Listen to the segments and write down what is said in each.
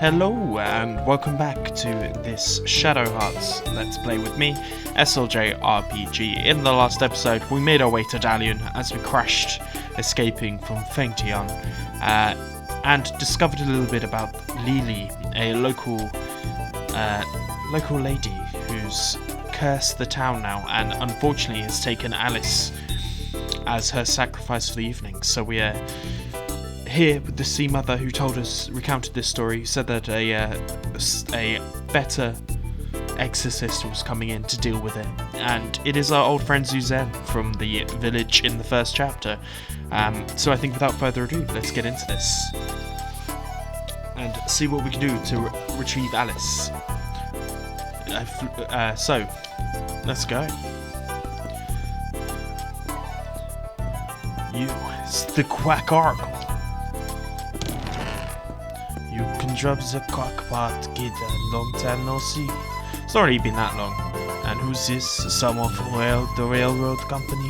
Hello and welcome back to this Shadow Hearts Let's Play with me, SLJ RPG. In the last episode we made our way to Dalian as we crashed, escaping from Fengtian, and discovered a little bit about Lily, a local lady who's cursed the town now and unfortunately has taken Alice as her sacrifice for the evening. So we are here with the sea mother who recounted this story, who said that a better exorcist was coming in to deal with it, and it is our old friend Suzanne from the village in the first chapter. So I think without further ado, let's get into this and see what we can do to retrieve Alice. So let's go. It's the Quack Oracle. You can drop the cockpot, kid. Long time no see. It's already been that long. And who's this? Someone from the railroad company?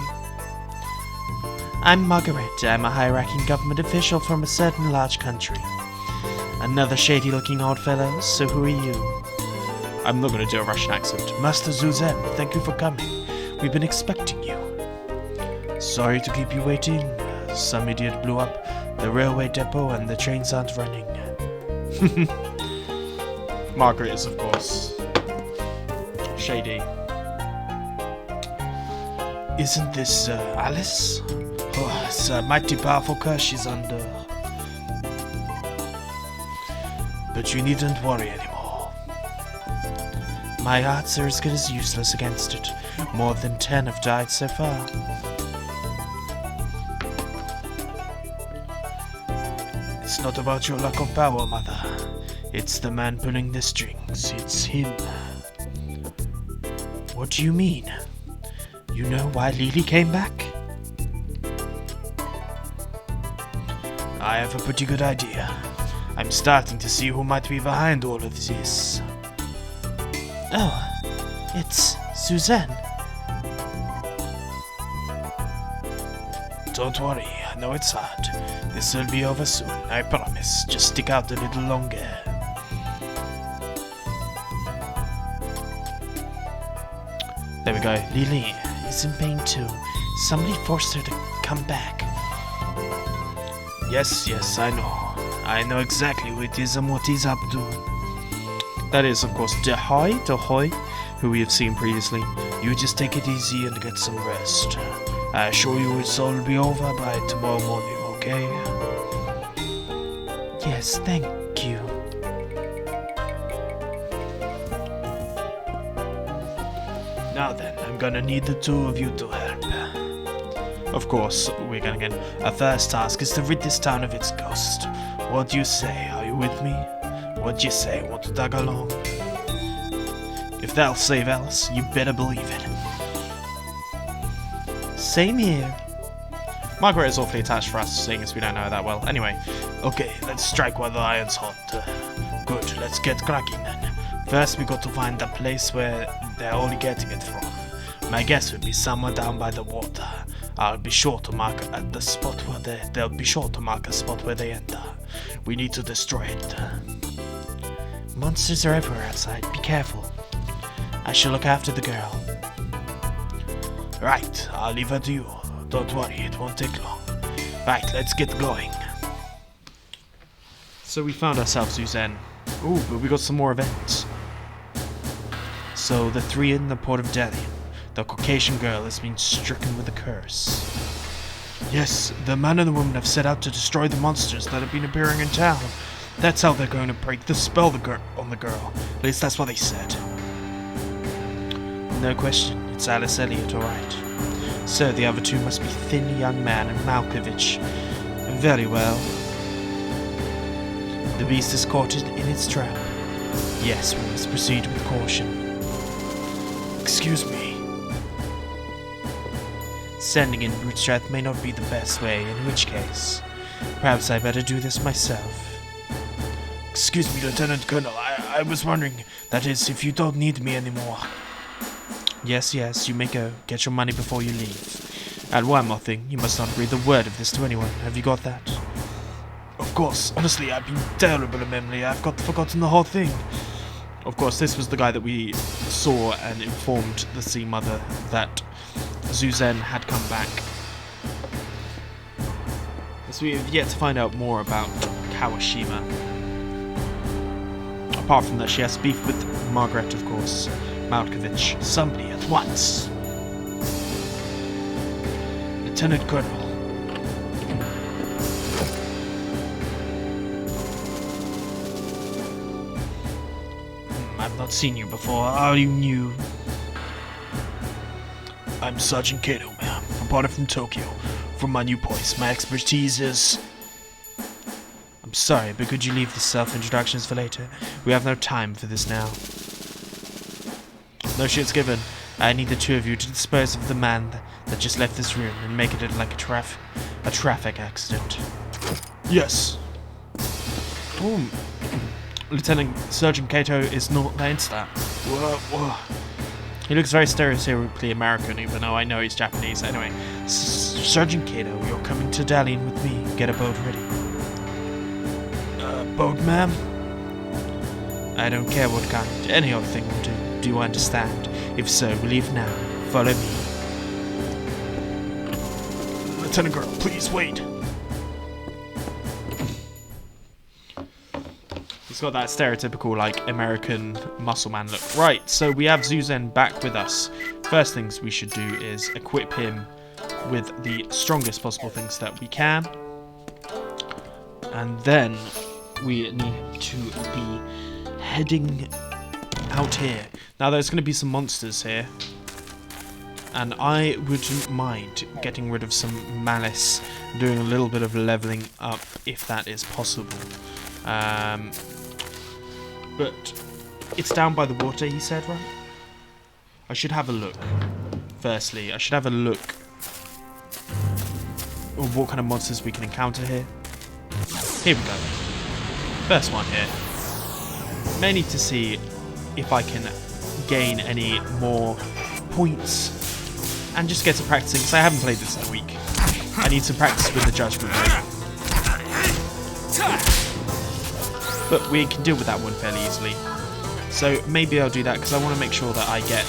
I'm Margaret. I'm a high-ranking government official from a certain large country. Another shady-looking old fellow. So who are you? I'm not going to do a Russian accent. Master Suzanne, thank you for coming. We've been expecting you. Sorry to keep you waiting. Some idiot blew up the railway depot and the trains aren't running. Margaret is, of course, shady. Isn't this Alice? Oh, it's a mighty powerful curse she's under. But you needn't worry anymore. My arts are as good as useless against it. More than 10 have died so far. It's not about your lack of power, Mother. It's the man pulling the strings. It's him. What do you mean? You know why Lily came back? I have a pretty good idea. I'm starting to see who might be behind all of this. Oh, it's Suzanne. Don't worry, I know it's hard. This will be over soon, I promise. Just stick out a little longer. There we go. Lily is in pain too. Somebody forced her to come back. Yes, I know. I know exactly who it is and what he's up to. That is, of course, Dahoy, who we have seen previously. You just take it easy and get some rest. I assure you it's all be over by tomorrow morning, okay? Yes, thank you. Now then, I'm gonna need the two of you to help. Of course, we're gonna get... Our first task is to rid this town of its ghost. What do you say? Are you with me? What do you say? Want to tag along? If that'll save Alice, you better believe it. Same here. Margaret is awfully attached for us, seeing as we don't know her that well. Anyway, okay, let's strike while the iron's hot. Good, let's get cracking then. First, we got to find the place where they're all getting it from. My guess would be somewhere down by the water. I'll be sure to mark at the spot where they'll be sure to mark a spot where they enter. We need to destroy it. Monsters are everywhere outside. Be careful. I shall look after the girl. Right, I'll leave her to you. Don't worry, it won't take long. Right, let's get going. So we found ourselves Suzanne. Ooh, but we got some more events. So the three in the port of Dalian. The Caucasian girl has been stricken with a curse. Yes, the man and the woman have set out to destroy the monsters that have been appearing in town. That's how they're going to break the spell on the girl. At least that's what they said. No question, it's Alice Elliot, alright. So the other two must be Thin Young Man and Malkovich. Very well. The beast is caught in its trap. Yes, we must proceed with caution. Excuse me. Sending in brute strength may not be the best way, in which case, perhaps I better do this myself. Excuse me, Lieutenant Colonel, I was wondering, that is, if you don't need me anymore. Yes, you may go. Get your money before you leave. And one more thing, you must not breathe a word of this to anyone. Have you got that? Of of course. Honestly, I've been terrible at memory. I've forgotten the whole thing. Of course, this was the guy that we saw and informed the Sea Mother that Zuzen had come back. So we have yet to find out more about Kawashima. Apart from that, she has beef with Margaret, of course. Malkovich. Somebody at once. Lieutenant Colonel. I've not seen you before. Are you new? I'm Sergeant Kato, ma'am. Reporter from Tokyo. From my new post, my expertise is... I'm sorry, but could you leave the self-introductions for later? We have no time for this now. No shit's given. I need the two of you to dispose of the man that just left this room and make it like a traffic accident. Yes. Oh, Lieutenant Sergeant Kato is not against that. Whoa. He looks very stereotypically American, even though I know he's Japanese. Anyway, Sergeant Kato, you're coming to Dalian with me. Get a boat ready. Boat, ma'am? I don't care what kind. Any other thing will do. Do you understand? If so, we leave now. Follow me. Lieutenant Colonel, please wait. He's got that stereotypical, like, American muscle man look. Right, so we have Zuzen back with us. First things we should do is equip him with the strongest possible things that we can. And then we need to be heading out here. Now, there's going to be some monsters here. And I wouldn't mind getting rid of some malice, doing a little bit of leveling up if that is possible. But it's down by the water, he said, right? I should have a look. Firstly, I should have a look of what kind of monsters we can encounter here. Here we go. First one here. May need to see if I can gain any more points and just get to practicing, because I haven't played this in a week. I need some practice with the judgment mode. But we can deal with that one fairly easily. So maybe I'll do that because I want to make sure that I get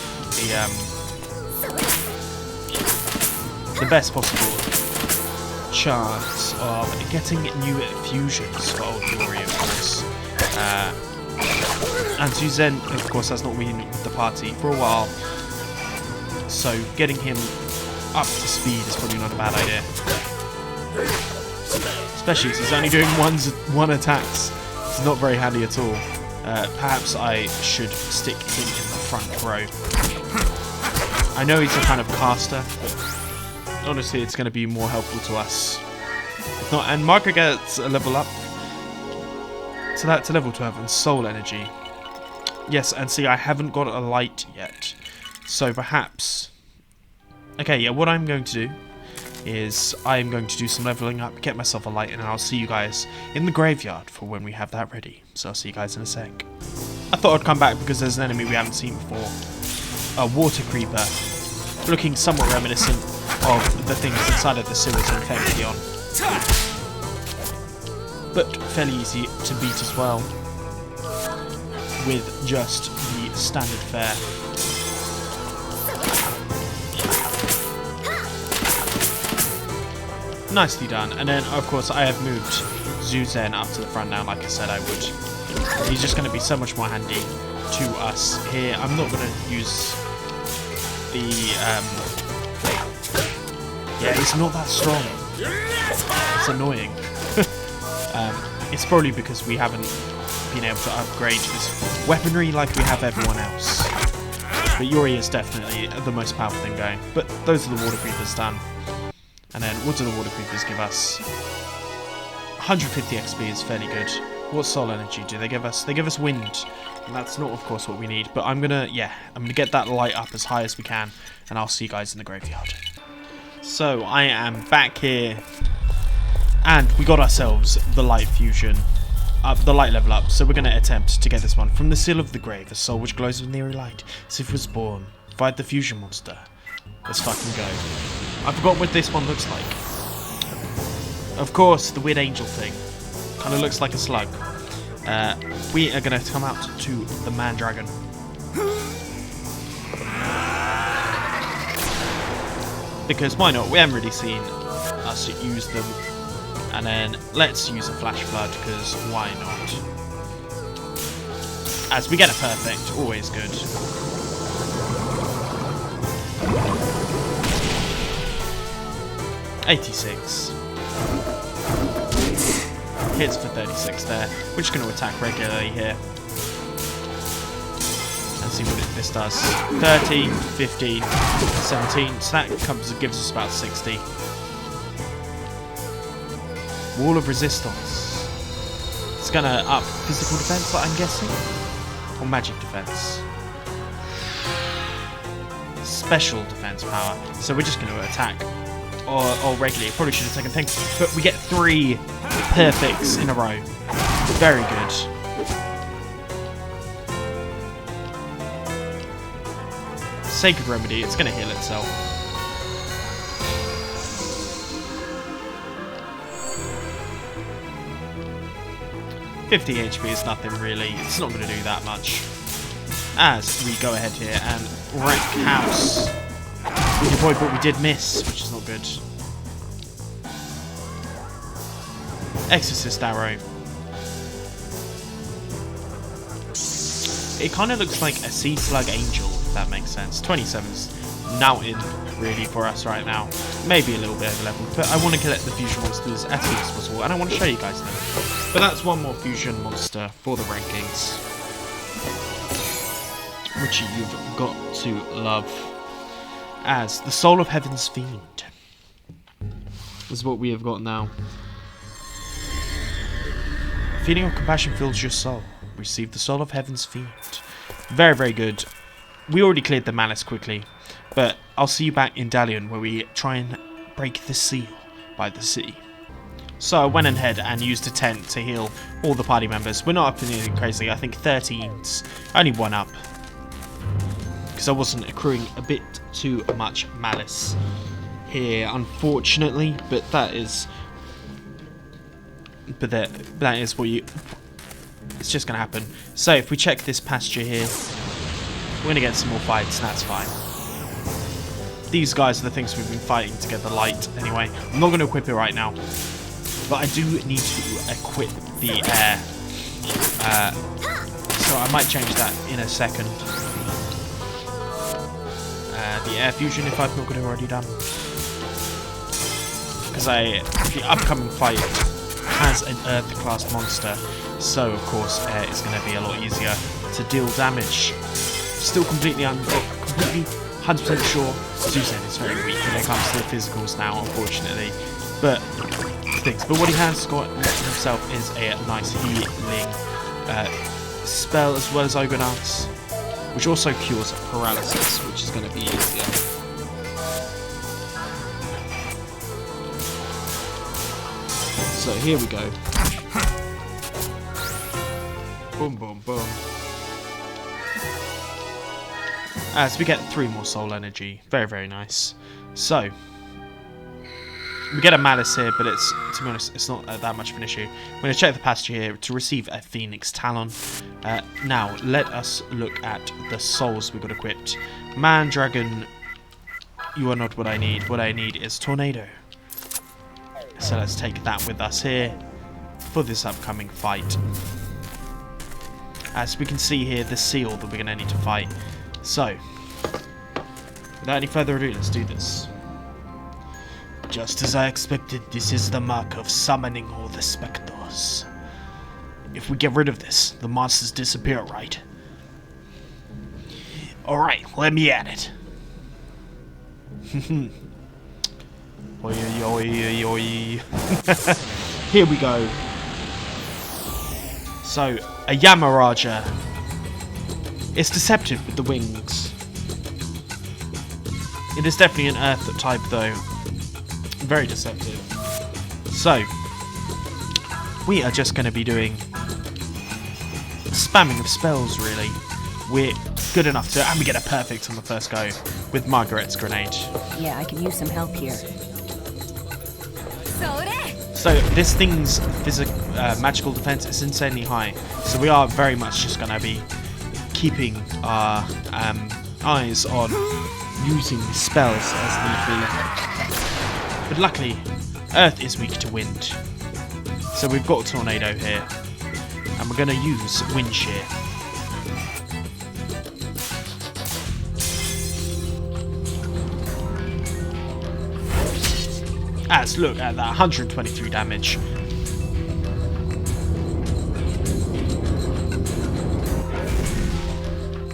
the best possible chance of getting new fusions for old Yuri, of course. And Zuzen, of course, has not been with the party for a while. So getting him up to speed is probably not a bad idea. Especially as he's only doing one attacks. It's not very handy at all. Perhaps I should stick him in the front row. I know he's a kind of caster, but honestly it's going to be more helpful to us. If not, and Margaret gets a level up. So that's level 12 and soul energy. Yes, and see, I haven't got a light yet. So perhaps... Okay, yeah, what I'm going to do is I'm going to do some leveling up, get myself a light, and I'll see you guys in the graveyard for when we have that ready. So I'll see you guys in a sec. I thought I'd come back because there's an enemy we haven't seen before. A water creeper, looking somewhat reminiscent of the things inside of the sewers in Fexion. But fairly easy to beat as well, with just the standard fare. Nicely done. And then, of course, I have moved Zuzen up to the front now, like I said I would. He's just going to be so much more handy to us here. I'm not going to use the... Yeah, he's not that strong. It's annoying. It's probably because we haven't been able to upgrade this weaponry like we have everyone else. But Yuri is definitely the most powerful thing going. But those are the water creepers done. And then what do the water creepers give us? 150 XP is fairly good. What soul energy do they give us? They give us wind. And that's not, of course, what we need. But I'm gonna get that light up as high as we can. And I'll see you guys in the graveyard. So I am back here. And we got ourselves the light fusion. The light level up. So we're going to attempt to get this one. From the seal of the grave, a soul which glows with an eerie light, as if it was born. Fight the fusion monster. Let's fucking go. I forgot what this one looks like. Of course, the weird angel thing. Kind of looks like a slug. We are going to come out to the man-dragon. Because why not? We haven't really seen us use them. And then let's use a flash flood, because why not? As we get a perfect, always good. .86. Hits for 36 there. We're just going to attack regularly here. And see what this does. 30, 15, 17. So that gives us about 60. Wall of Resistance. It's going to up physical defense, I'm guessing? Or magic defense? Special defense power. So we're just going to attack. Or regularly. Probably should have taken things. But we get 3 perfects in a row. Very good. Sacred Remedy. It's going to heal itself. .50 HP is nothing really. It's not going to do that much. As we go ahead here and wreck house with your boy, but we did miss, which is not good. Exorcist arrow. It kind of looks like a sea slug angel, if that makes sense. 27's mountain really for us right now. Maybe a little bit over level, but I want to collect the fusion monsters as soon as possible, and I want to show you guys them. But that's one more fusion monster for the rankings, which you've got to love. As the Soul of Heaven's Fiend is what we have got now. A feeling of compassion fills your soul. Receive the Soul of Heaven's Fiend. Very, very good. We already cleared the Malice quickly, but I'll see you back in Dalian where we try and break the seal by the sea. So I went ahead and used a tent to heal all the party members. We're not up in anything crazy. I think 13's only 1 up. Because I wasn't accruing a bit too much malice here, unfortunately. But that is what you... It's just going to happen. So if we check this pasture here, we're going to get some more fights, and that's fine. These guys are the things we've been fighting to get the light anyway. I'm not going to equip it right now. But I do need to equip the air. So I might change that in a second. The air fusion, if I've not got it already done. Because the upcoming fight has an earth class monster. So of course air is going to be a lot easier to deal damage. Still completely 100% sure Susan is very weak when it comes to the physicals now, unfortunately. But what he has got himself is a nice healing spell, as well as Argonauts, which also cures paralysis, which is going to be easier. So here we go. Boom, boom, boom. As we get 3 more soul energy. Very, very nice. So we get a Malice here, but it's, to be honest, it's not that much of an issue. I'm going to check the pasture here to receive a Phoenix Talon. Now, let us look at the souls we got equipped. Man, Dragon, you are not what I need. What I need is Tornado. So let's take that with us here for this upcoming fight. As we can see here, the seal that we're going to need to fight. So, without any further ado, let's do this. Just as I expected, this is the mark of summoning all the specters. If we get rid of this, the monsters disappear, right? Alright, let me at it. Oi, oi, oi. Here we go. So, a Yamaraja. It's deceptive with the wings. It is definitely an earth type though. Very deceptive. So, we are just going to be doing spamming of spells, really. We're good enough to... And we get a perfect on the first go with Margaret's grenade. Yeah, I can use some help here. So, this thing's physical... magical defense is insanely high. So we are very much just going to be keeping our eyes on using spells as need be. But luckily, Earth is weak to wind. So we've got a tornado here. And we're going to use wind shear. As look at that, 123 damage.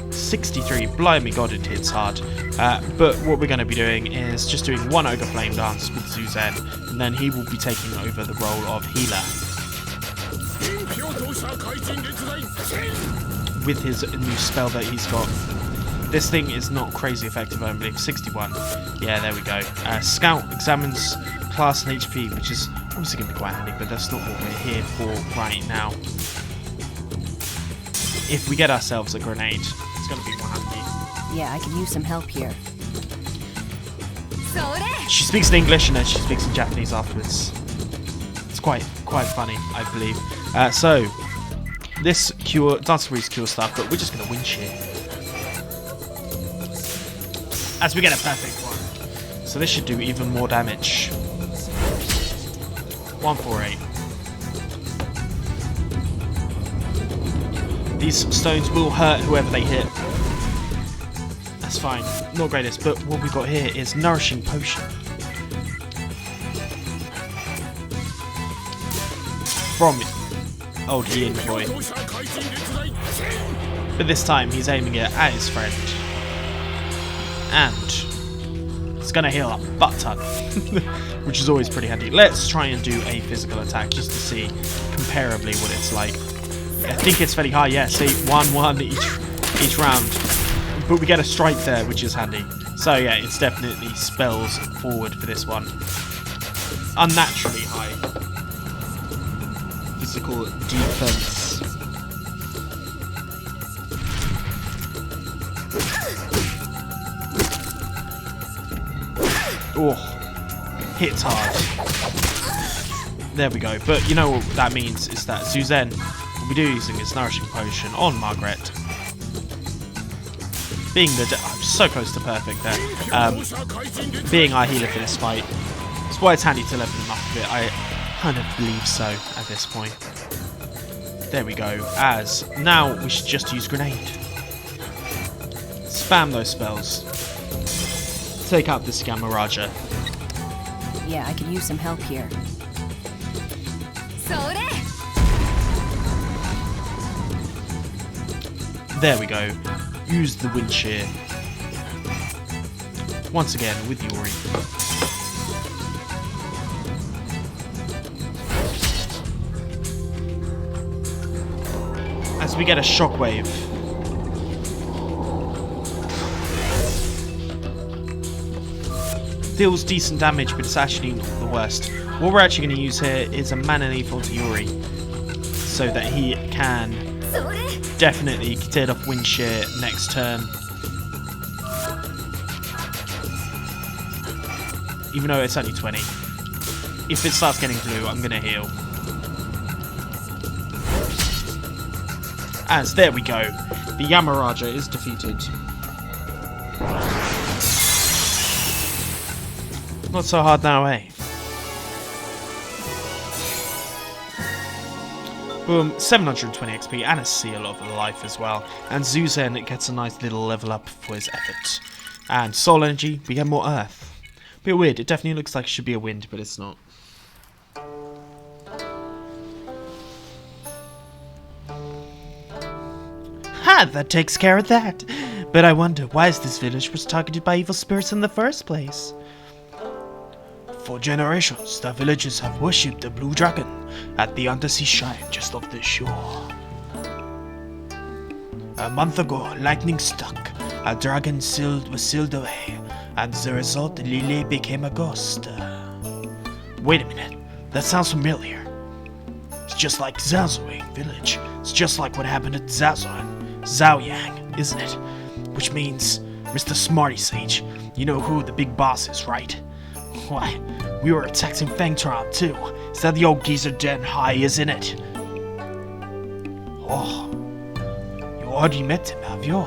$63, blimey god, it hits hard. But what we're going to be doing is just doing one Ogre Flame Dance with Zuzen, and then he will be taking over the role of healer. With his new spell that he's got. This thing is not crazy effective, I believe. 61. Yeah, there we go. Scout examines class and HP, which is obviously going to be quite handy, but that's not what we're here for right now. If we get ourselves a grenade, it's going to be more handy. Yeah, I can use some help here. She speaks in English and then she speaks in Japanese afterwards. It's quite funny, I believe. So, this Dance Breeze cure stuff, but we're just going to win shear. As we get a perfect one. So this should do even more damage. 148. These stones will hurt whoever they hit. That's fine. Not greatest, but what we've got here is Nourishing Potion. From old Yin boy. But this time he's aiming it at his friend. And it's going to heal up a butt ton. Which is always pretty handy. Let's try and do a physical attack just to see comparably what it's like. I think it's fairly high, yeah, see, 1-1 each round. But we get a strike there, which is handy. So yeah, it's definitely spells forward for this one. Unnaturally high. Physical defense. Oh. Hits hard. There we go. But you know what that means is that Zuzen will be using his Nourishing Potion on Margaret. Being I'm so close to perfect there. Being our healer for this fight. That's why it's handy to level him up a bit. I kind of believe so at this point. There we go. As now we should just use Grenade. Spam those spells. Take out this Gamma Raja. Yeah, I can use some help here. There we go. Use the wind shear. Once again with Yuri. As we get a shockwave. Deals decent damage, but it's actually not the worst. What we're actually going to use here is a mana leaf onto Yuri, so that he can definitely get off wind shear next turn. Even though it's only 20. If it starts getting blue, I'm going to heal. As there we go, the Yamaraja is defeated. Not so hard now, eh? Boom, 720 XP and a seal of life as well. And Zuzen gets a nice little level up for his effort. And soul energy, we get more earth. Bit weird, it definitely looks like it should be a wind, but it's not. Ha! That takes care of that. But I wonder, why is this village was targeted by evil spirits in the first place? For generations, the villagers have worshipped the blue dragon at the undersea shrine just off the shore. A month ago, lightning struck, a dragon was sealed away, and as a result, Lily became a ghost. Wait a minute, that sounds familiar. It's just like Zaozuing village. It's just like what happened at Zaoyang, isn't it? Which means, Mr. Smarty Sage, you know who the big boss is, right? Why, we were attacking Fangtron too, Is that the old geezer Den High, isn't it? Oh, you already met him, have you?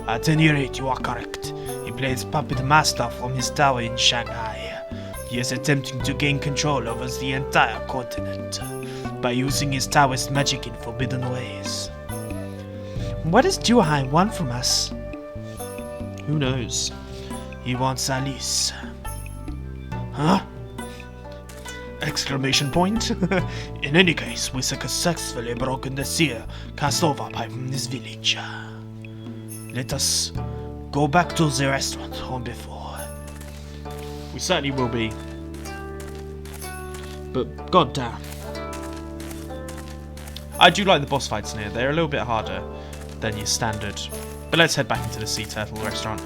At any rate, you are correct. He plays puppet master from his tower in Shanghai. He is attempting to gain control over the entire continent by using his tower's magic in forbidden ways. What does Zhuhai want from us? Who knows? He wants Alice. Huh? Exclamation point. In any case, we successfully broken the seal cast over by this village. Let us go back to the restaurant home before. We certainly will be. But goddamn. I do like the boss fights in here. They're a little bit harder than your standard. But let's head back into the Sea Turtle restaurant.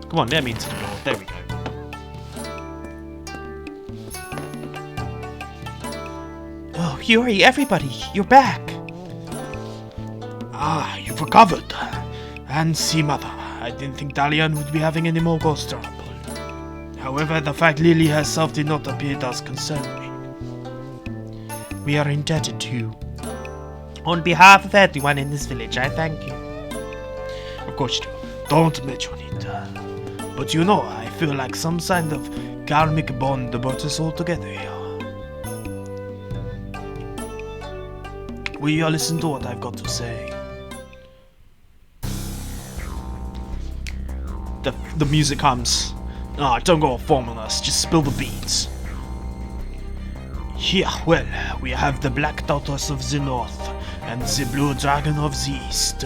Come on, let me into the door. There we go. Oh, Yuri, everybody, you're back. Ah, you've recovered. And see, Mother, I didn't think Dalian would be having any more ghost trouble. However, the fact Lily herself did not appear does concern me. We are indebted to you. On behalf of everyone in this village, I thank you. Of course you do. Don't mention it. But you know, I feel like some kind of karmic bond brought us all together here. Will you listen to what I've got to say? The music comes. Ah, don't go formless, just spill the beans. Here, well, we have the Black Tortoise of the North and the Blue Dragon of the East.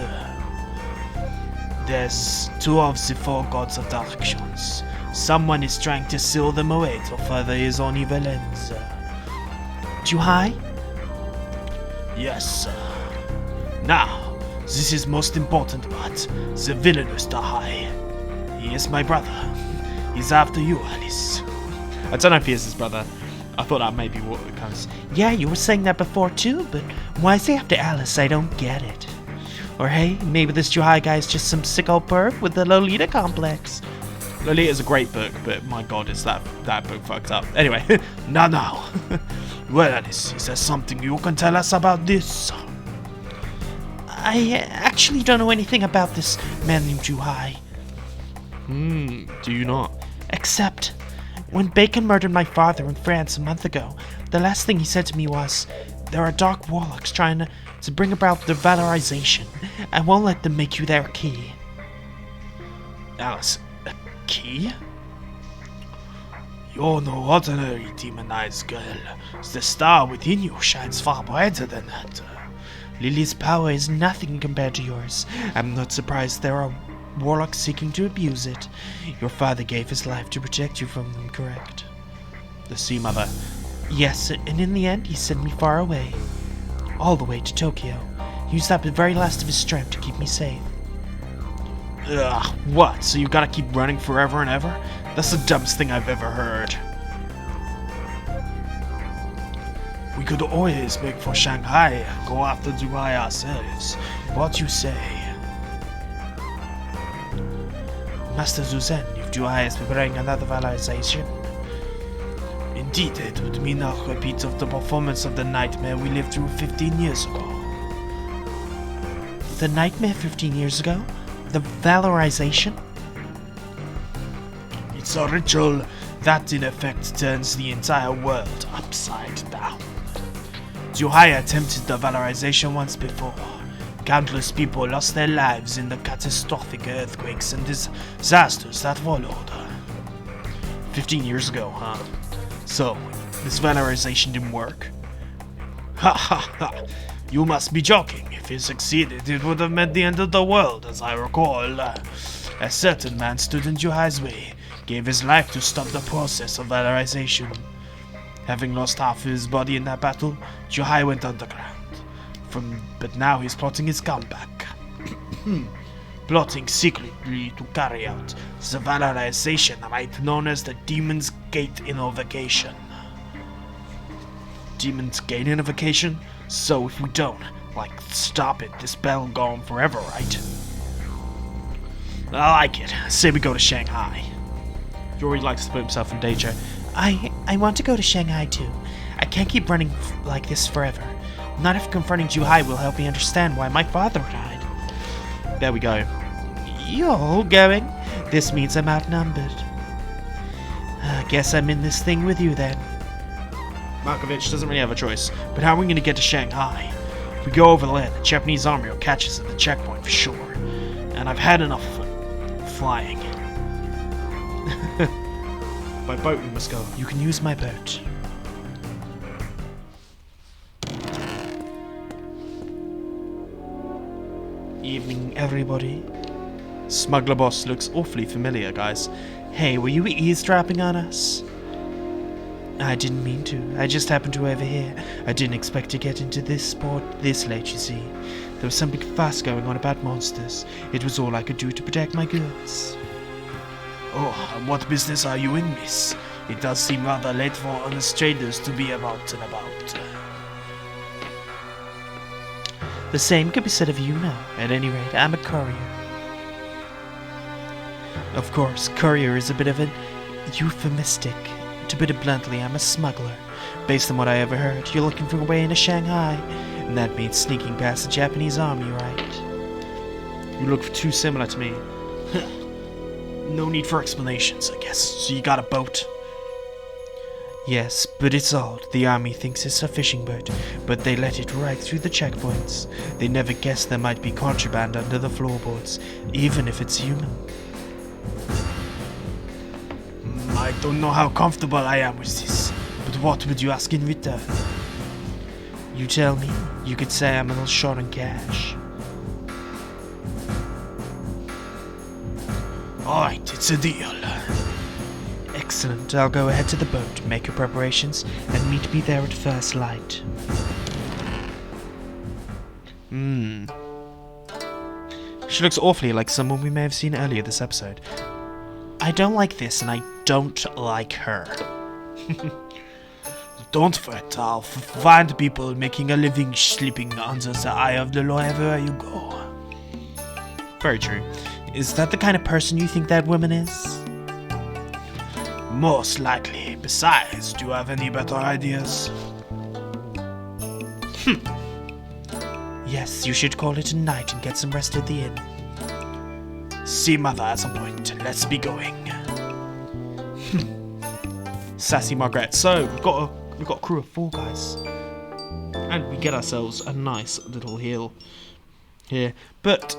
There's two of the four gods of directions. Someone is trying to seal them away to further his own evil ends. Zhuhai? Yes, sir. Now, this is most important part. The villainous Zhuhai. He is my brother. He's after you, Alice. I don't know if he is his brother. I thought that may be what it comes. Yeah, you were saying that before too, but why is he after Alice? I don't get it. Or hey, maybe this Zhuhai guy is just some sick old perv with the Lolita complex. Lolita's a great book, but my god, is that book fucked up. Anyway, now. Well, Alice, is there something you can tell us about this? I actually don't know anything about this man named Zhuhai. Do you not? Except, when Bacon murdered my father in France a month ago, the last thing he said to me was, there are dark warlocks trying to bring about their valorization. I won't let them make you their key. Alice, a key? You're no ordinary demonized girl. The star within you shines far brighter than that. Lily's power is nothing compared to yours. I'm not surprised there are warlocks seeking to abuse it. Your father gave his life to protect you from them, correct? The Sea Mother. Yes, and in the end he sent me far away. All the way to Tokyo. He used up the very last of his strength to keep me safe. Ugh, what? So you gotta keep running forever and ever? That's the dumbest thing I've ever heard. We could always make for Shanghai and go after Dubai ourselves. What you say? Master Zuzan, if Dubai is preparing another valorization. Indeed, it would mean a repeat of the performance of the nightmare we lived through 15 years ago. The nightmare 15 years ago? The valorization? It's a ritual that in effect turns the entire world upside down. Zhuhai attempted the valorization once before. Countless people lost their lives in the catastrophic earthquakes and disasters that followed. 15 years ago, huh? So, this valorization didn't work? Ha ha ha! You must be joking. If it succeeded, it would have meant the end of the world, as I recall. A certain man stood in Zhuhai's way, gave his life to stop the process of valorization. Having lost half his body in that battle, Zhuhai went underground. But now he's plotting his comeback. Plotting secretly to carry out the valorization rite known as the Demon's Gate Invocation. Demon's Gate Invocation? So if we don't, stop it, this battle will go on forever, right? I like it. Say we go to Shanghai. Yuri likes to put himself in danger. I want to go to Shanghai too. I can't keep running like this forever. Not if confronting Zhuhai will help me understand why my father died. There we go. You're all going? This means I'm outnumbered. I guess I'm in this thing with you then. Markovich doesn't really have a choice, but how are we going to get to Shanghai? If we go over there, the Japanese army will catch us at the checkpoint for sure. And I've had enough flying. By boat we must go. You can use my boat. Evening, everybody. Smuggler boss looks awfully familiar, guys. Hey, were you eavesdropping on us? I didn't mean to. I just happened to overhear. I didn't expect to get into this sport this late, you see. There was some big fuss going on about monsters. It was all I could do to protect my goods. Oh, and what business are you in, miss? It does seem rather late for honest traders to be about and about. The same could be said of you now. At any rate, I'm a courier. Of course, courier is a bit of an euphemistic. To put it bluntly, I'm a smuggler. Based on what I overheard, you're looking for a way into Shanghai, and that means sneaking past the Japanese army, right? You look too similar to me. No need for explanations, I guess. So you got a boat? Yes, but it's odd. The army thinks it's a fishing boat, but they let it right through the checkpoints. They never guessed there might be contraband under the floorboards, even if it's human. I don't know how comfortable I am with this, but what would you ask in return? You tell me. You could say I'm a little short on cash. Alright, it's a deal. Excellent. I'll go ahead to the boat, make your preparations, and meet me there at first light. She looks awfully like someone we may have seen earlier this episode. I don't like this, and I don't like her. Don't fret, I'll find people making a living sleeping under the eye of the law wherever you go. Very true. Is that the kind of person you think that woman is? Most likely. Besides, do you have any better ideas? Yes, you should call it a night and get some rest at the inn. See, mother has a point. Let's be going. Sassy Margaret. So we've got a crew of 4 guys, and we get ourselves a nice little heal here. But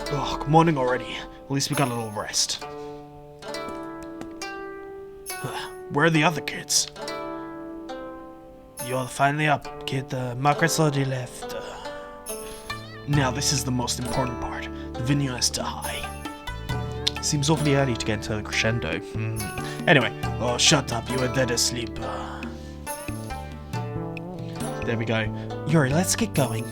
good morning already. At least we got a little rest. Where are the other kids? You're finally up, kid. Margaret's already left. Now this is the most important part. The venue is to high. Seems awfully early to get into the crescendo. Anyway, oh shut up, you were dead asleep. There we go. Yuri, let's get going.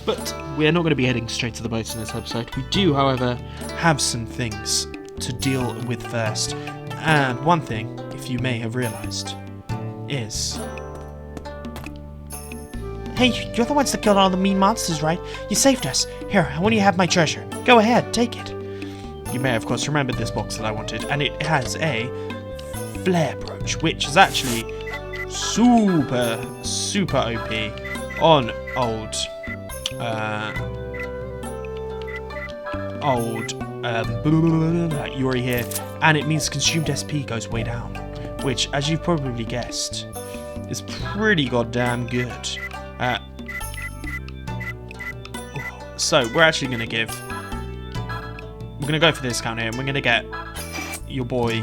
But we're not going to be heading straight to the boat in this episode. We do, however, have some things to deal with first. And one thing, if you may have realised, is... Hey, you're the ones that killed all the mean monsters, right? You saved us. Here, I want you to have my treasure. Go ahead, take it. You may, of course, remember this box that I wanted, and it has a flare brooch, which is actually super OP on old Yuri here, and it means consumed SP goes way down, which, as you've probably guessed, is pretty goddamn good. So we're actually going to go for the discount here, and we're going to get your boy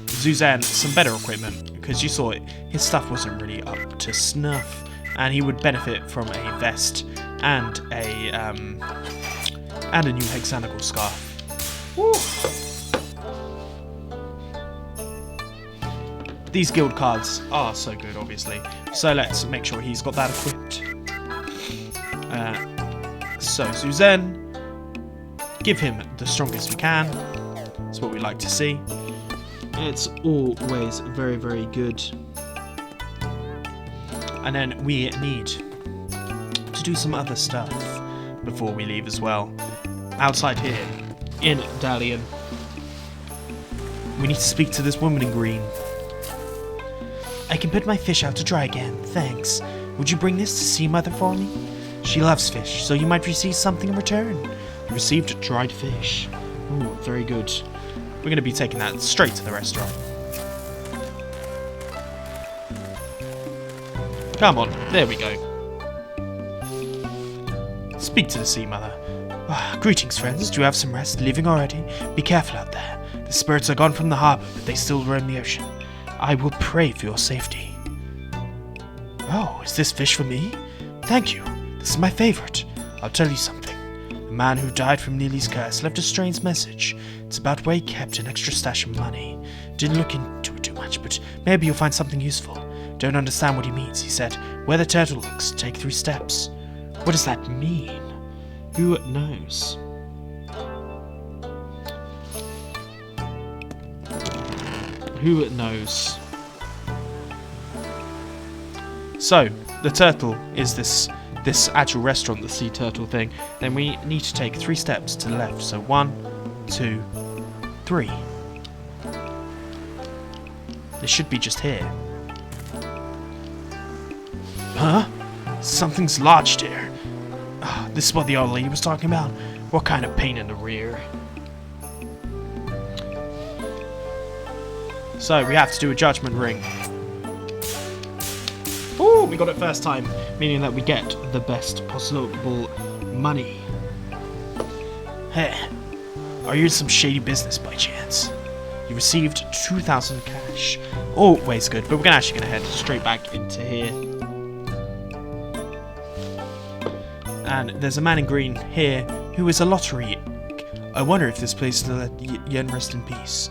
Zuzan some better equipment, because you saw it, his stuff wasn't really up to snuff, and he would benefit from a vest and a new hexagonal scarf. Woo. These guild cards are so good, obviously, so let's make sure he's got that equipped. So Zuzan, give him the strongest we can. That's what we like to see. It's always very, very good. And then we need to do some other stuff before we leave as well. Outside here, in Dalian, We need to speak to this woman in green. I can put my fish out to dry again, thanks. Would you bring this to Sea Mother for me? She loves fish, so you might receive something in return. You received a dried fish. Ooh, very good. We're going to be taking that straight to the restaurant. Come on, there we go. Speak to the Sea Mother. Greetings, friends. Do you have some rest? Leaving already? Be careful out there. The spirits are gone from the harbor, but they still roam the ocean. I will pray for your safety. Oh, is this fish for me? Thank you. This is my favorite. I'll tell you something. A man who died from Neely's curse left a strange message. It's about where he kept an extra stash of money. Didn't look into it too much, but maybe you'll find something useful. Don't understand what he means. He said, where the turtle looks, take 3 steps. What does that mean? Who knows? Who knows? So, the turtle is this actual restaurant, the sea turtle thing. Then we need to take 3 steps to the left. So 1, 2, 3. This should be just here. Huh? Something's lodged here. This is what the old lady was talking about. What kind of pain in the rear? So we have to do a judgment ring. Ooh, we got it first time, meaning that we get the best possible money. Hey, are you in some shady business by chance? You received 2,000 cash. Always good, but we're actually going to head straight back into here. And there's a man in green here who is a lottery. I wonder if this place will let Yen rest in peace.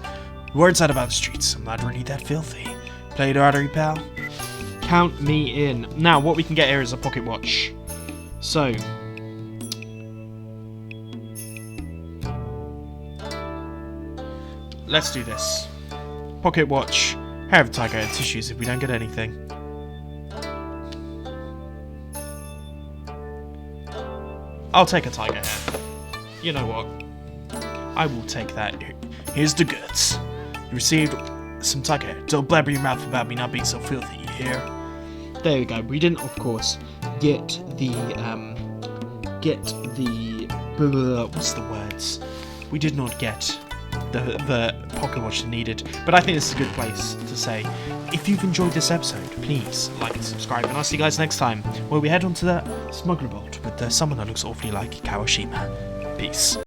Word's out about the streets. I'm not really that filthy. Play lottery, pal. Count me in. Now, what we can get here is a pocket watch. So, let's do this. Pocket watch, hair of a tiger, and tissues if we don't get anything. I'll take a tiger hair. You know what? I will take that. Here's the goods. You received some tiger hair. Don't blabber your mouth about me not being so filthy, you hear? There we go. We didn't, of course, get the what's the words? We did not get the pocket watch needed, but I think this is a good place to say, if you've enjoyed this episode, please like and subscribe, and I'll see you guys next time, where we head on to the smuggler boat with someone that looks awfully like Kawashima. Peace.